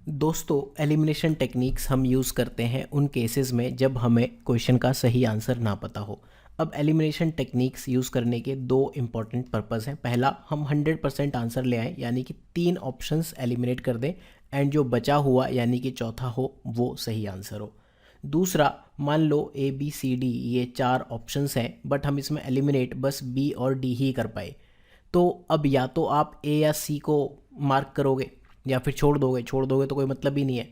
दोस्तों, elimination techniques हम use करते हैं उन केसेस में जब हमें क्वेश्चन का सही आंसर ना पता हो। अब एलिमिनेशन टेक्निक्स यूज़ करने के दो इम्पॉर्टेंट पर्पस हैं। पहला, हम 100% आंसर ले आएँ, यानी कि 3 ऑप्शंस एलिमिनेट कर दें एंड जो बचा हुआ यानी कि चौथा हो वो सही आंसर हो। दूसरा, मान लो ए बी सी डी ये 4 ऑप्शंस हैं, बट हम इसमें एलिमिनेट बस बी और डी ही कर पाए। तो अब या तो आप ए या सी को मार्क करोगे या फिर छोड़ दोगे तो कोई मतलब ही नहीं है।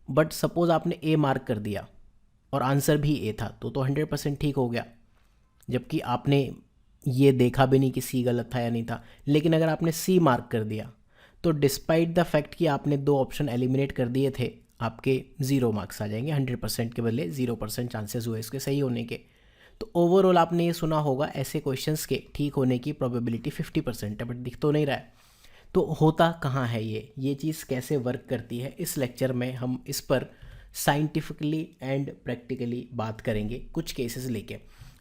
बट सपोज़ आपने ए मार्क कर दिया और आंसर भी ए था तो 100% ठीक हो गया, जबकि आपने ये देखा भी नहीं कि सी गलत था या नहीं था। लेकिन अगर आपने सी मार्क कर दिया तो डिस्पाइट द फैक्ट कि आपने 2 ऑप्शन एलिमिनेट कर दिए थे, आपके 0 मार्क्स आ जाएंगे। 100% के बदले 0% चांसेस हुए इसके सही होने के। तो ओवरऑल आपने ये सुना होगा ऐसे क्वेश्चंस के ठीक होने की प्रोबेबिलिटी 50% है, बट दिख तो नहीं रहा है। तो होता कहाँ है ये चीज़ कैसे वर्क करती है, इस लेक्चर में हम इस पर साइंटिफिकली एंड प्रैक्टिकली बात करेंगे कुछ केसेस लेके।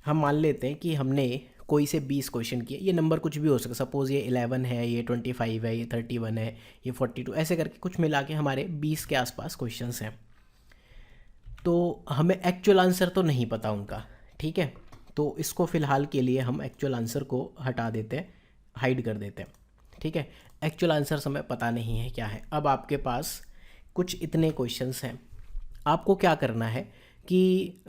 हम मान लेते हैं कि हमने कोई से 20 क्वेश्चन किए, ये नंबर कुछ भी हो सकता है। सपोज़ ये 11 है, ये 25 है, ये 31 है, ये 42, ऐसे करके कुछ मिला के हमारे 20 के आसपास क्वेश्चंस हैं। तो हमें एक्चुअल आंसर तो नहीं पता उनका, ठीक है। तो इसको फ़िलहाल के लिए हम एक्चुअल आंसर को हटा देते हैं, हाइड कर देते हैं, ठीक है। एक्चुअल आंसर हमें पता नहीं है क्या है। अब आपके पास कुछ इतने क्वेश्चंस हैं, आपको क्या करना है कि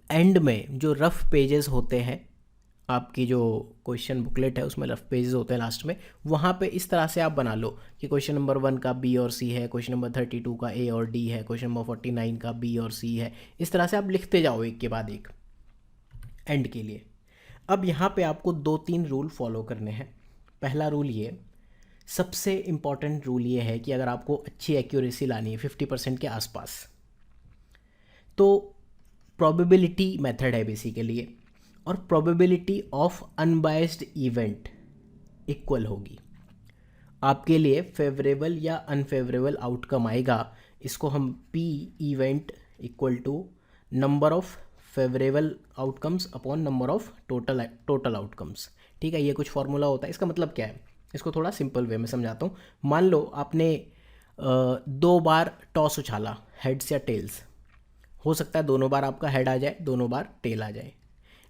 एंड में जो रफ़ पेजेस होते हैं, आपकी जो क्वेश्चन बुकलेट है उसमें रफ़ पेजेस होते हैं लास्ट में, वहाँ पे इस तरह से आप बना लो कि क्वेश्चन नंबर 1 का बी और सी है, क्वेश्चन नंबर 32 का ए और डी है, क्वेश्चन नंबर 49 का बी और सी है। इस तरह से आप लिखते जाओ एक के बाद एक एंड के लिए। अब यहाँ पे आपको 2-3 रूल फॉलो करने हैं। पहला रूल ये, सबसे इम्पॉर्टेंट रूल ये है कि अगर आपको अच्छी एक्यूरेसी लानी है 50% के आसपास, तो प्रोबेबिलिटी मेथड है बेसिकली ये, और probability of unbiased event equal होगी। आपके लिए फेवरेबल या अनफेवरेबल आउटकम आएगा, इसको हम P event equal to number of favourable outcomes upon number of total outcomes, ठीक है। ये कुछ फॉर्मूला होता है। इसका मतलब क्या है, इसको थोड़ा सिंपल वे में समझाता हूँ। मान लो आपने 2 बार टॉस उछाला, हेड्स या टेल्स। हो सकता है दोनों बार आपका हेड आ जाए, दोनों बार टेल आ जाए।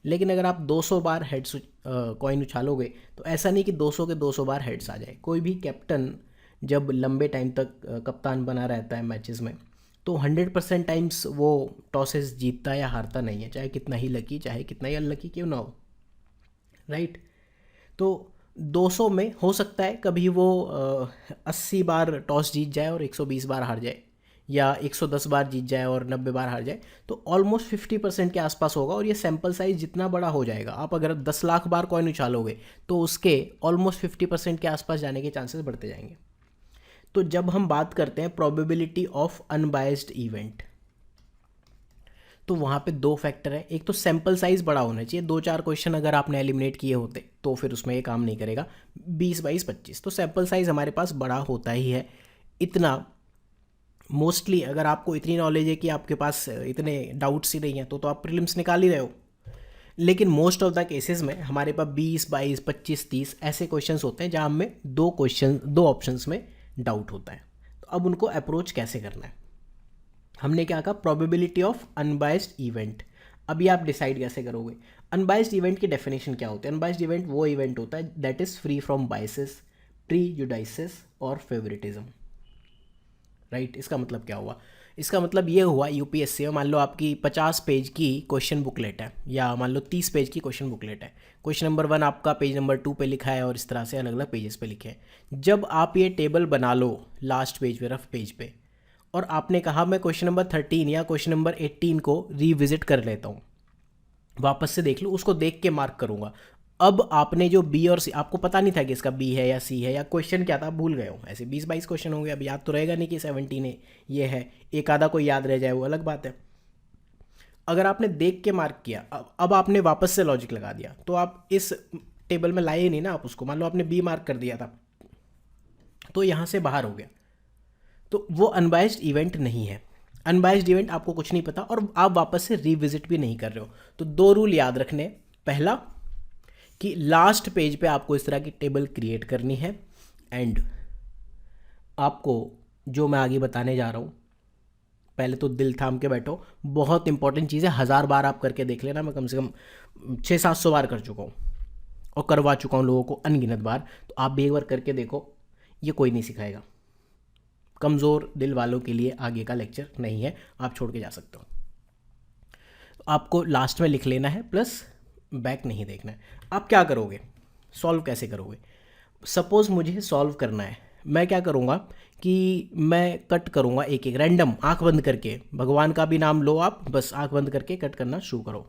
लेकिन अगर आप 200 बार हेड्स कॉइन उछालोगे तो ऐसा नहीं कि 200 के 200 बार हेड्स आ जाए। कोई भी कैप्टन जब लंबे टाइम तक कप्तान बना रहता है मैचेस में, तो 100% टाइम्स वो टॉसेस जीतता या हारता नहीं है, चाहे कितना ही लकी, चाहे कितना ही अनलकी क्यों ना हो, राइट। तो 200 में हो सकता है कभी वो 80 बार टॉस जीत जाए और 120 बार हार जाए, या 110 बार जीत जाए और 90 बार हार जाए। तो ऑलमोस्ट 50% के आसपास होगा। और ये सैम्पल साइज जितना बड़ा हो जाएगा, आप अगर 10 लाख बार कॉइन उछालोगे तो उसके ऑलमोस्ट 50% के आसपास जाने के चांसेस बढ़ते जाएंगे। तो जब हम बात करते हैं प्रोबेबिलिटी ऑफ अनबायस्ड इवेंट, तो वहाँ पे 2 फैक्टर है। एक तो सैम्पल साइज़ बड़ा होना चाहिए। 2-4 क्वेश्चन अगर आपने एलिमिनेट किए होते तो फिर उसमें ये काम नहीं करेगा। 20, 22, 25 तो सैम्पल साइज़ हमारे पास बड़ा होता ही है। इतना मोस्टली अगर आपको इतनी नॉलेज है कि आपके पास इतने डाउट्स ही नहीं हैं तो आप प्रीलिम्स निकाल ही रहे हो। लेकिन मोस्ट ऑफ द केसेस में हमारे पास 20, 22, 25, 30 ऐसे क्वेश्चंस होते हैं जहाँ हमें 2 ऑप्शंस में डाउट होता है। तो अब उनको अप्रोच कैसे करना है, हमने क्या कहा, प्रोबेबिलिटी ऑफ अनबायस्ड इवेंट। अभी आप डिसाइड कैसे करोगे। अनबायस्ड इवेंट की डेफिनेशन क्या होती है। अनबायस्ड इवेंट वो इवेंट होता है that is free from biases, prejudices और फेवरेटिज्म, राइट। इसका मतलब क्या हुआ, इसका मतलब ये हुआ यूपीएससी में मान लो आपकी 50 पेज की क्वेश्चन बुकलेट है, या मान लो 30 पेज की क्वेश्चन बुकलेट है। क्वेश्चन नंबर 1 आपका पेज नंबर 2 पे लिखा है और इस तरह से अलग अलग पेजेस पे लिखे हैं। जब आप ये टेबल बना लो लास्ट पेज पे, रफ पेज पे, और आपने कहा मैं क्वेश्चन नंबर 13 या क्वेश्चन नंबर 18 को रिविजिट कर लेता हूँ, वापस से देख लूँ, उसको देख के मार्क करूँगा। अब आपने जो बी और सी, आपको पता नहीं था कि इसका बी है या सी है, या क्वेश्चन क्या था भूल गए हो। ऐसे 20-22 क्वेश्चन होंगे, अब याद तो रहेगा नहीं कि 17 है ये है, एक आधा कोई याद रह जाए वो अलग बात है। अगर आपने देख के मार्क किया, अब आपने वापस से लॉजिक लगा दिया, तो आप इस टेबल में लाए नहीं ना आप उसको। मान लो आपने बी मार्क कर दिया था तो यहाँ से बाहर हो गया, तो वो अनबायस्ड इवेंट नहीं है। अनबायस्ड इवेंट आपको कुछ नहीं पता और आप वापस से रिविजिट भी नहीं कर रहे हो। तो 2 रूल याद रखने। पहला कि लास्ट पेज पे आपको इस तरह की टेबल क्रिएट करनी है, एंड आपको जो मैं आगे बताने जा रहा हूँ, पहले तो दिल थाम के बैठो। बहुत इंपॉर्टेंट चीज़ है, 1000 बार आप करके देख लेना। मैं कम से कम 600-700 बार कर चुका हूँ और करवा चुका हूँ लोगों को अनगिनत बार। तो आप भी एक बार करके देखो, ये कोई नहीं सिखाएगा। कमज़ोर दिल वालों के लिए आगे का लेक्चर नहीं है, आप छोड़ के जा सकते हो। आपको लास्ट में लिख लेना है, प्लस बैक नहीं देखना है। आप क्या करोगे, सॉल्व कैसे करोगे? सपोज़ मुझे सॉल्व करना है, मैं क्या करूँगा कि मैं कट करूँगा एक एक रैंडम, आंख बंद करके। भगवान का भी नाम लो आप, बस आंख बंद करके कट करना शुरू करो।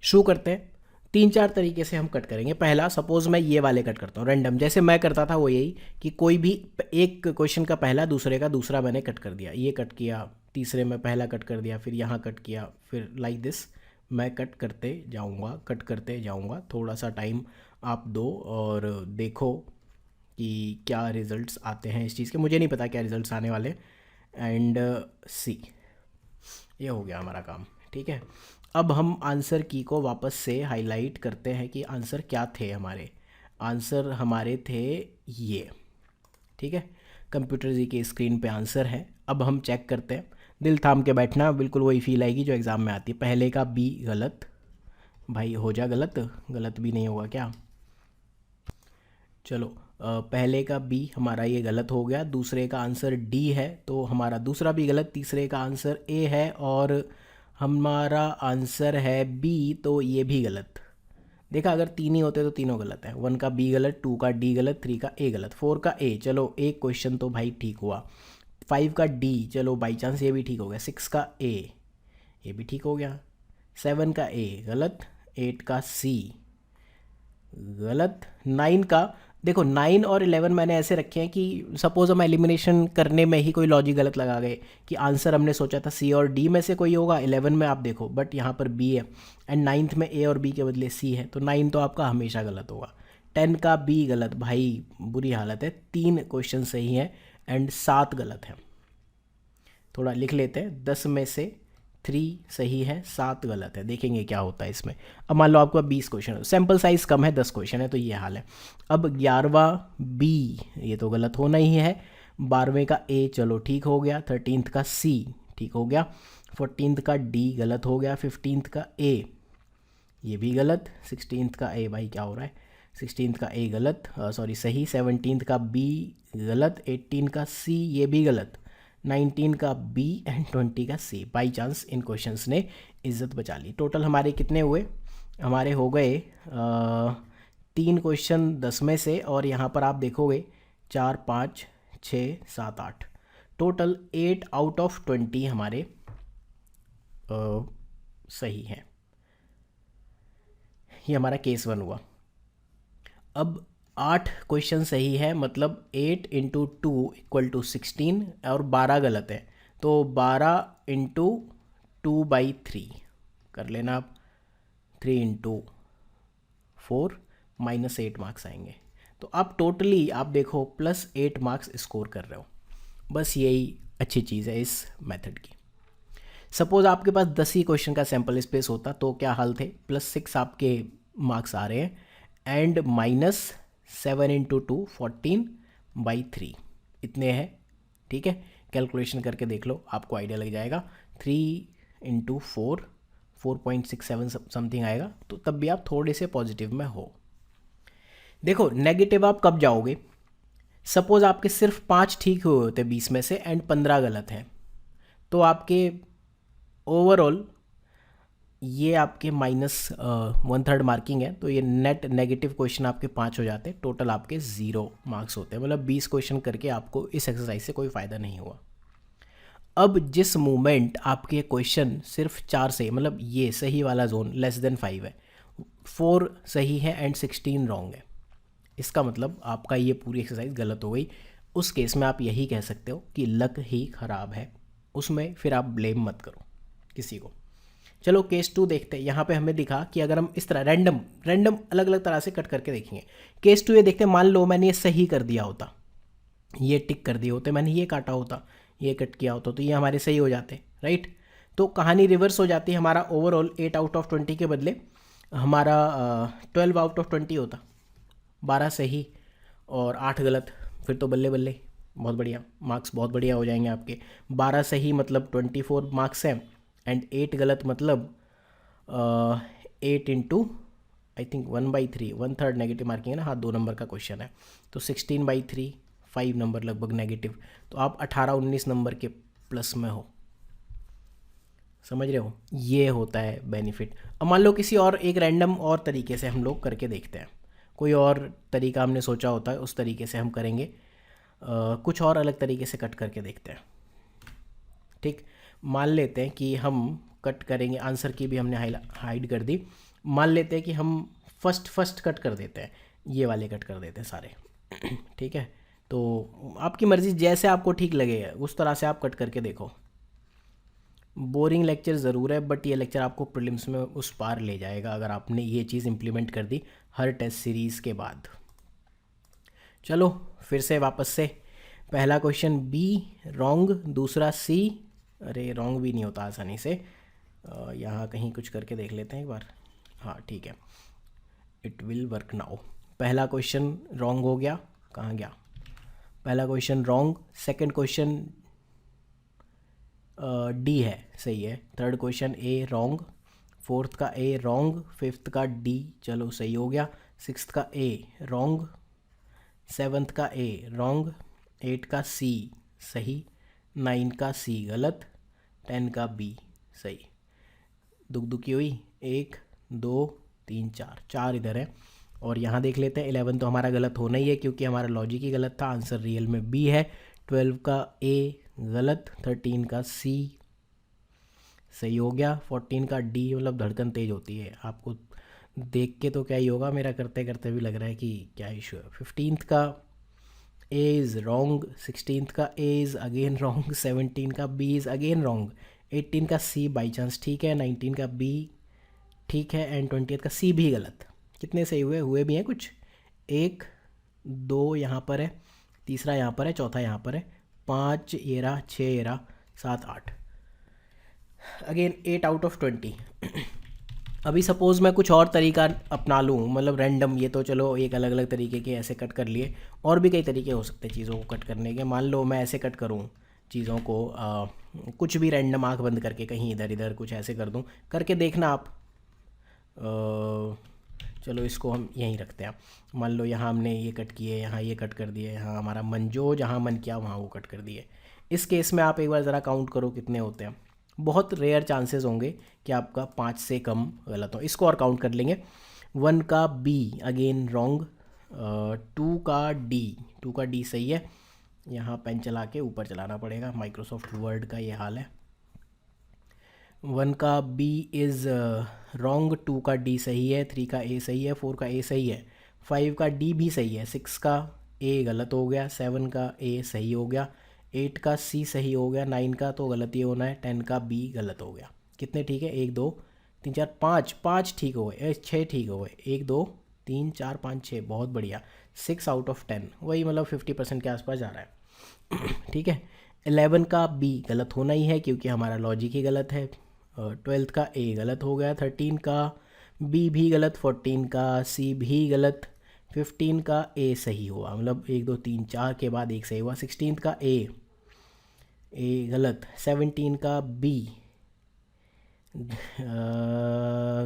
शुरू करते हैं। 3-4 तरीके से हम कट करेंगे। पहला, सपोज़ मैं ये वाले कट करता हूँ रैंडम, जैसे मैं करता था वो यही कि कोई भी एक क्वेश्चन का पहला, दूसरे का दूसरा मैंने कट कर दिया, ये कट किया, तीसरे में पहला कट कर दिया, फिर यहाँ कट किया, फिर लाइक दिस मैं कट करते जाऊँगा, कट करते जाऊँगा। थोड़ा सा टाइम आप दो और देखो कि क्या रिजल्ट्स आते हैं इस चीज़ के। मुझे नहीं पता क्या रिजल्ट्स आने वाले। एंड सी, ये हो गया हमारा काम, ठीक है। अब हम आंसर की को वापस से हाईलाइट करते हैं कि आंसर क्या थे हमारे। आंसर हमारे थे ये, ठीक है। कंप्यूटर जी की स्क्रीन पे आंसर है। अब हम चेक करते हैं। दिल थाम के बैठना, बिल्कुल वही फील आएगी जो एग्ज़ाम में आती है। पहले का बी गलत, भाई हो जा गलत, गलत भी नहीं होगा क्या? चलो, पहले का बी हमारा ये गलत हो गया। दूसरे का आंसर डी है तो हमारा दूसरा भी गलत। तीसरे का आंसर ए है और हमारा आंसर है बी, तो ये भी गलत। देखा, अगर तीन ही होते तो तीनों गलत है। 1 का बी गलत, 2 का डी गलत, 3 का ए गलत, 4 का ए। चलो एक क्वेश्चन तो भाई ठीक हुआ। 5 का डी, चलो बाई चांस ये भी ठीक हो गया। 6 का ए, ये भी ठीक हो गया। 7 का ए गलत, 8 का सी गलत, 9 का, देखो 9 और 11 मैंने ऐसे रखे हैं कि सपोज हम एलिमिनेशन करने में ही कोई लॉजिक गलत लगा गए कि आंसर हमने सोचा था सी और डी में से कोई होगा। 11 में आप देखो बट यहाँ पर बी है, एंड 9th में ए और बी के बदले सी है, तो 9 तो आपका हमेशा गलत होगा। 10 का बी गलत, भाई बुरी हालत है। 3 क्वेश्चन सही हैं एंड 7 गलत हैं। थोड़ा लिख लेते हैं, 10 में से 3 सही है, 7 गलत है। देखेंगे क्या होता है इसमें। अब मान लो आपका 20 क्वेश्चन है, सैम्पल साइज़ कम है, 10 क्वेश्चन है, तो ये हाल है। अब 11वां बी, ये तो गलत होना ही है। 12वें का ए चलो ठीक हो गया। 13th का सी ठीक हो गया। 14th का डी गलत हो गया। 15th का ए, ये भी गलत। 16th का ए, भाई क्या हो रहा है, 16th का ए गलत, सॉरी सही। 17th का बी गलत। 18 का सी, ये भी गलत। 19 का बी एंड 20 का सी। बाई चांस इन क्वेश्चंस ने इज्जत बचा ली। टोटल हमारे कितने हुए? हमारे हो गए 3 क्वेश्चन 10 में से, और यहाँ पर आप देखोगे 4, 5, 6, 7, 8, टोटल 8 आउट ऑफ 20 हमारे सही हैं। ये हमारा केस 1 हुआ। अब 8 क्वेश्चन सही है, मतलब 8 इंटू 2 इक्वल टू 16, और 12 गलत है, तो 12 इंटू 2/3 कर लेना आप। 3 इंटू 4 -8 मार्क्स आएंगे। तो आप टोटली आप देखो +8 मार्क्स स्कोर कर रहे हो। बस यही अच्छी चीज़ है इस मेथड की। सपोज़ आपके पास 10 ही क्वेश्चन का सैम्पल स्पेस होता तो क्या हाल थे? +6 आपके मार्क्स आ रहे हैं, एंड -7 इंटू 2 14/3 इतने हैं, ठीक है। कैलकुलेशन करके देख लो, आपको आइडिया लग जाएगा। 3 इंटू 4 4.67 समथिंग आएगा, तो तब भी आप थोड़े से पॉजिटिव में हो। देखो नेगेटिव आप कब जाओगे? सपोज़ आपके सिर्फ 5 ठीक हुए होते 20 में से एंड 15 गलत हैं, तो आपके ओवरऑल ये आपके -1/3 मार्किंग है, तो ये नेट नेगेटिव क्वेश्चन आपके 5 हो जाते हैं। टोटल आपके 0 मार्क्स होते हैं। मतलब 20 क्वेश्चन करके आपको इस एक्सरसाइज से कोई फ़ायदा नहीं हुआ। अब जिस मोमेंट आपके क्वेश्चन सिर्फ 4 सही, मतलब ये सही वाला जोन <5 है, 4 सही है एंड 16 रॉन्ग है, इसका मतलब आपका ये पूरी एक्सरसाइज गलत हो गई। उस केस में आप यही कह सकते हो कि लक ही ख़राब है। उसमें फिर आप ब्लेम मत करो किसी को। चलो केस 2 देखते हैं। यहाँ पे हमें दिखा कि अगर हम इस तरह रैंडम अलग अलग तरह से कट करके देखेंगे। केस 2 ये देखते हैं, मान लो मैंने ये सही कर दिया होता, ये टिक कर दिए होते, मैंने ये काटा होता, ये कट किया होता, तो ये हमारे सही हो जाते, राइट। तो कहानी रिवर्स हो जाती है। हमारा ओवरऑल 8 आउट ऑफ 20 के बदले हमारा 12 आउट ऑफ 20 होता। 12 सही और 8 गलत, फिर तो बल्ले बल्ले, बहुत बढ़िया, मार्क्स बहुत बढ़िया हो जाएंगे आपके। 12 सही मतलब 24 मार्क्स हैं, एंड 8 गलत मतलब 8 into I think 1/3, 1/3 negative marking है ना, हाँ 2 नंबर का क्वेश्चन है, तो 16/3, 5 नंबर लगभग नेगेटिव, तो आप 18-19 नंबर के प्लस में हो। समझ रहे हो, ये होता है बेनिफिट। अब मान लो किसी और एक रैंडम और तरीके से हम लोग करके देखते हैं, कोई और तरीका हमने सोचा होता है, उस तरीके से हम करेंगे। कुछ और अलग तरीके से कट करके देखते हैं। ठीक, मान लेते हैं कि हम कट करेंगे, आंसर की भी हमने हाइड कर दी। मान लेते हैं कि हम फर्स्ट कट कर देते हैं, ये वाले कट कर देते हैं सारे। ठीक है, तो आपकी मर्ज़ी, जैसे आपको ठीक लगे उस तरह से आप कट करके देखो। बोरिंग लेक्चर ज़रूर है, बट ये लेक्चर आपको प्रीलिम्स में उस पार ले जाएगा अगर आपने ये चीज़ इम्प्लीमेंट कर दी हर टेस्ट सीरीज़ के बाद। चलो फिर से वापस से, पहला क्वेश्चन बी रॉन्ग, दूसरा सी, अरे रॉन्ग भी नहीं होता आसानी से, यहाँ कहीं कुछ करके देख लेते हैं एक बार। हाँ ठीक है, इट विल वर्क नाउ। पहला क्वेश्चन रॉन्ग हो गया, कहाँ गया, पहला question wrong, second question D है, सही है, थर्ड क्वेश्चन ए रॉन्ग, फोर्थ का ए रॉन्ग, फिफ्थ का डी चलो सही हो गया, सिक्स्थ का ए रॉन्ग, सेवन्थ का ए रॉन्ग, एट का सी सही, नाइन का सी गलत, 10 का बी सही। दुखी हुई, 1 2 3 4, 4 इधर है, और यहाँ देख लेते हैं 11 तो हमारा गलत होना ही है क्योंकि हमारा लॉजिक ही गलत था, आंसर रियल में बी है। 12 का ए गलत, 13 का सी सही हो गया, 14 का डी, मतलब धड़कन तेज होती है आपको देख के तो क्या ही होगा, मेरा करते करते भी लग रहा है कि क्या इशू है। 15 का ए इज़ रॉन्ग, 16 का ए इज़ अगेन रॉन्ग, 17 का बी इज़ अगेन रॉन्ग, 18 का सी बाई चांस ठीक है, 19 का बी ठीक है, एंड 20 का सी भी गलत। कितने सही हुए भी हैं कुछ, 1 2 यहाँ पर है, तीसरा यहाँ पर है, चौथा यहाँ पर है, 5 ये रहा, 6 ये रहा, 7 8, अगेन 8/20। अभी सपोज़ मैं कुछ और तरीका अपना लूँ, मतलब रैंडम, ये तो चलो एक अलग अलग तरीके के ऐसे कट कर लिए, और भी कई तरीके हो सकते हैं चीज़ों को कट करने के। मान लो मैं ऐसे कट करूँ चीज़ों को, कुछ भी रैंडम आँख बंद करके कहीं इधर इधर कुछ ऐसे कर दूँ, करके देखना आप। चलो इसको हम यहीं रखते हैं। मान लो यहाँ हमने ये कट किए, यहाँ ये कट कर दिए, यहाँ हमारा मन जो जहाँ मन किया वहाँ वो कट कर दिए। इस केस में आप एक बार ज़रा काउंट करो कितने होते हैं। बहुत रेयर चांसेस होंगे कि आपका 5 से कम गलत हो। इसको और काउंट कर लेंगे। 1 का बी अगेन रॉन्ग, 2 का डी सही है। यहाँ पेन चला के ऊपर चलाना पड़ेगा, माइक्रोसॉफ्ट वर्ड का ये हाल है। 1 का बी इज़ रॉन्ग, 2 का डी सही है, 3 का ए सही है, 4 का ए सही है, 5 का डी भी सही है, 6 का ए गलत हो गया, 7 का ए सही हो गया, 8 का सी सही हो गया, 9 का तो गलत ही होना है, 10 का बी गलत हो गया। कितने ठीक है, 1 2 3 4 5, 5 ठीक हो गए, 6 ठीक हो गए, 1 2 3 4 5 6, बहुत बढ़िया, 6/10, वही मतलब 50% के आसपास जा रहा है। ठीक है, 11 का बी गलत होना ही है क्योंकि हमारा लॉजिक ही गलत है। 12th का ए गलत हो गया, 13 का बी भी गलत, 14 का सी भी गलत, 15 का ए सही हुआ, मतलब 1 2 3 4 के बाद एक सही हुआ, 16 का ए गलत, 17 का बी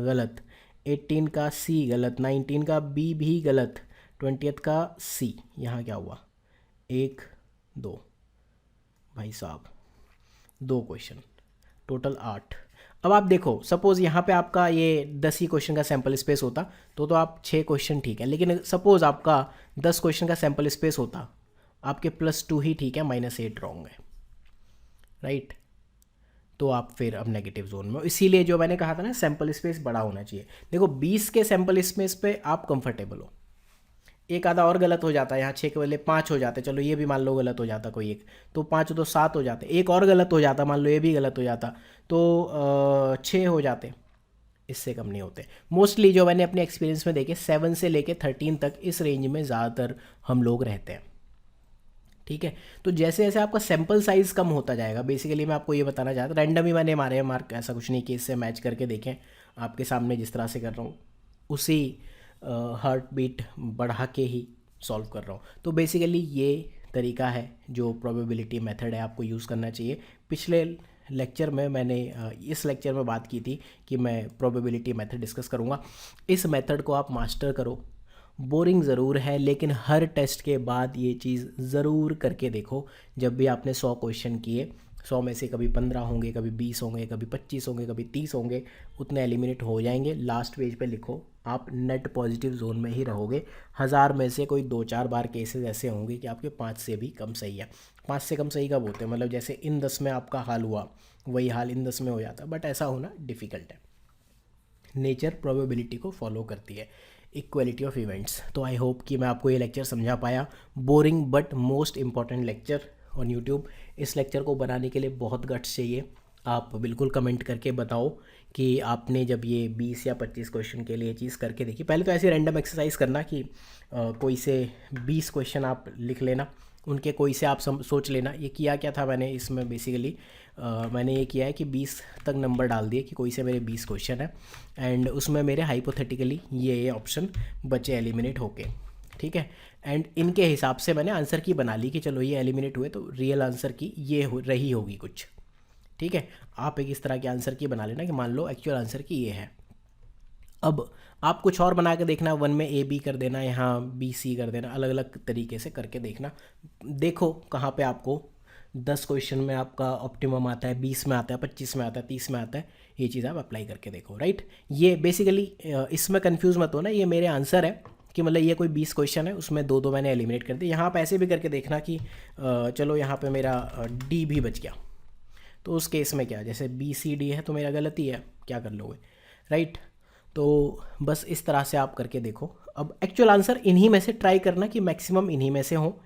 गलत, 18 का सी गलत, 19 का बी भी गलत, 20th का सी, यहाँ क्या हुआ 1 2, भाई साहब 2 क्वेश्चन, टोटल 8। अब आप देखो, सपोज़ यहाँ पे आपका ये 10 ही क्वेश्चन का सैम्पल स्पेस होता तो आप 6 क्वेश्चन ठीक है, लेकिन सपोज़ आपका 10 क्वेश्चन का सैम्पल स्पेस होता, आपके +2 ही ठीक है, -8 रॉन्ग है, राइट। तो आप फिर अब नेगेटिव जोन में, इसीलिए जो मैंने कहा था ना सैम्पल स्पेस बड़ा होना चाहिए। देखो 20 के सैम्पल स्पेस पे आप कंफर्टेबल हो, एक आधा और गलत हो जाता है, यहाँ 6 के बदले 5 हो जाते, चलो ये भी मान लो गलत हो जाता कोई एक, तो 5 तो 7 हो जाते, एक और गलत हो जाता, मान लो ये भी गलत हो जाता तो 6 हो जाते, इससे कम नहीं होते। मोस्टली जो मैंने अपने एक्सपीरियंस में देखे 7 से लेके 13 तक इस रेंज में ज़्यादातर हम लोग रहते हैं। ठीक है, तो जैसे जैसे आपका सैम्पल साइज़ कम होता जाएगा, बेसिकली मैं आपको ये बताना चाहता हूँ, रैंडम ही मैंने मारे हैं मार्क, ऐसा कुछ नहीं कि इससे मैच करके देखें, आपके सामने जिस तरह से कर रहा हूँ उसी हार्ट बीट बढ़ा के ही सॉल्व कर रहा हूँ। तो बेसिकली ये तरीका है जो प्रोबेबिलिटी मेथड है, आपको यूज़ करना चाहिए। पिछले लेक्चर में मैंने इस लेक्चर में बात की थी कि मैं प्रोबेबिलिटी मेथड डिस्कस करूँगा। इस मेथड को आप मास्टर करो। बोरिंग ज़रूर है, लेकिन हर टेस्ट के बाद ये चीज़ ज़रूर करके देखो। जब भी आपने 100 क्वेश्चन किए, 100 में से कभी 15 होंगे, कभी 20 होंगे, कभी 25 होंगे, कभी 30 होंगे, उतने एलिमिनेट हो जाएंगे। लास्ट पेज पे लिखो आप नेट पॉजिटिव जोन में ही रहोगे। 1000 में से कोई 2-4 बार केसेस ऐसे होंगे कि आपके 5 से भी कम सही है। 5 से कम सही कब होते हैं, मतलब जैसे इन 10 में आपका हाल हुआ वही हाल इन 10 में हो जाता, बट ऐसा होना डिफ़िकल्ट है। नेचर प्रोबेबिलिटी को फॉलो करती है, इक्वलिटी ऑफ इवेंट्स। तो आई होप कि मैं आपको ये लेक्चर समझा पाया। Boring but most important lecture on YouTube. इस लेक्चर को बनाने के लिए बहुत गट्स चाहिए। आप बिल्कुल कमेंट करके बताओ कि आपने जब ये 20 या 25 क्वेश्चन के लिए चीज़ करके देखी। पहले तो ऐसे रैंडम एक्सरसाइज करना कि कोई से 20 क्वेश्चन आप लिख लेना, उनके कोई से आप सोच लेना। ये किया क्या था मैंने इसमें बेसिकली, मैंने ये किया है कि 20 तक नंबर डाल दिए कि कोई से मेरे 20 क्वेश्चन है, एंड उसमें मेरे हाइपोथेटिकली ये ऑप्शन बचे एलिमिनेट होके, ठीक है। एंड इनके हिसाब से मैंने आंसर की बना ली कि चलो ये एलिमिनेट हुए तो रियल आंसर की ये रही होगी कुछ, ठीक है। आप एक इस तरह के आंसर की बना लेना कि मान लो एक्चुअल आंसर की ये है। अब आप कुछ और बना के देखना, 1 में A B कर देना, यहाँ B C कर देना, अलग अलग तरीके से करके देखना। देखो कहाँ पे आपको 10 क्वेश्चन में आपका ऑप्टिमम आता है, 20 में आता है, 25 में आता है, 30 में आता है। ये चीज़ आप अप्लाई करके देखो, राइट। ये बेसिकली इसमें कंफ्यूज मत हो ना, ये मेरे आंसर है कि मतलब ये कोई 20 क्वेश्चन है, उसमें 2-2 मैंने एलिमिनेट कर दिए। यहाँ आप ऐसे भी करके देखना कि चलो यहाँ पे मेरा D भी बच गया, तो उस केस में क्या, जैसे B C D है तो मेरा गलती है, क्या कर लोगे, राइट। तो बस इस तरह से आप करके देखो। अब एक्चुअल आंसर इन्हीं में से ट्राई करना कि मैक्सिमम इन्हीं में से हो,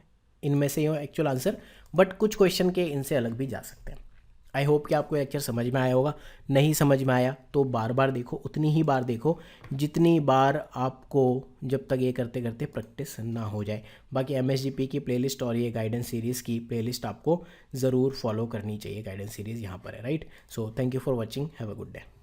इनमें से हो एक्चुअल आंसर, बट कुछ क्वेश्चन के इनसे अलग भी जा सकते हैं। आई होप कि आपको लेक्चर समझ में आया होगा। नहीं समझ में आया तो बार बार देखो, उतनी ही बार देखो जितनी बार आपको, जब तक ये करते करते प्रैक्टिस ना हो जाए। बाकी MSGP की प्लेलिस्ट और ये गाइडेंस सीरीज़ की प्लेलिस्ट आपको ज़रूर फॉलो करनी चाहिए। गाइडेंस सीरीज़ यहाँ पर है, right. So thank you for watching, have a good day.